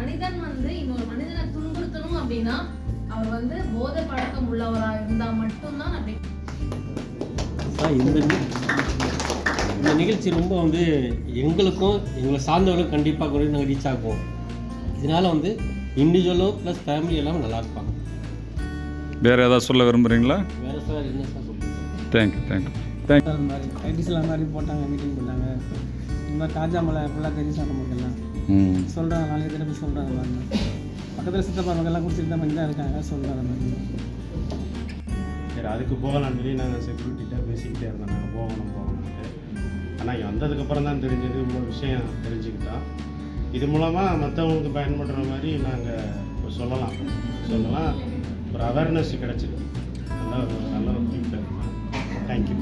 மனிதன் வந்து இன்னொரு மனிதனை துன்புறுத்தணும் அப்படின்னா அவர் வந்து போதை பழக்கம் உள்ளவராக இருந்தால் மட்டும்தான் அப்படி. இந்த நிகழ்ச்சி ரொம்ப வந்து எங்களுக்கும் எங்களை சார்ந்தவர்களும் கண்டிப்பாக கூட நாங்கள் ரீச் ஆகுவோம். இதனால் வந்து இண்டிவிஜுவலும் ப்ளஸ் ஃபேமிலி எல்லாமே நல்லா இருப்பாங்க. வேறு ஏதாவது சொல்ல விரும்புகிறீங்களா? வேறு சார் என்ன சார் சொல்லுங்கள். தேங்க்யூ. அது மாதிரி ஐடிஸில் மாதிரி போட்டாங்க, மீட்டிங் போட்டாங்க. இந்த மாதிரி காஜாமலை ஃபுல்லாக தெரியும் சார் நமக்கெல்லாம் சொல்கிறாங்க. நாளைக்கு திருப்பி சொல்கிறாங்க. மாதிரி பக்கத்தில் சித்தப்பா மக்கள்லாம் குடிச்சிட்டு தான் தான் இருக்காங்க சொல்கிறாங்க. மாதிரி சரி, அதுக்கு போகலான்னு சொல்லி நாங்கள் செக்யூரிட்டிகிட்ட பேசிக்கிட்டே இருந்தோம். நாங்கள் போகணும்ட்டு. ஆனால் இங்கே வந்ததுக்கப்புறம் தான் தெரிஞ்சது, இவ்வளோ விஷயம் தெரிஞ்சுக்கிட்டோம். இது மூலமாக மற்றவங்களுக்கு பயன்படுற மாதிரி நாங்கள் சொல்லலாம். ஒரு அவேர்னஸ் கிடச்சிருக்கு. நல்ல ஒரு ஃபீட்பேக். தேங்க்யூ.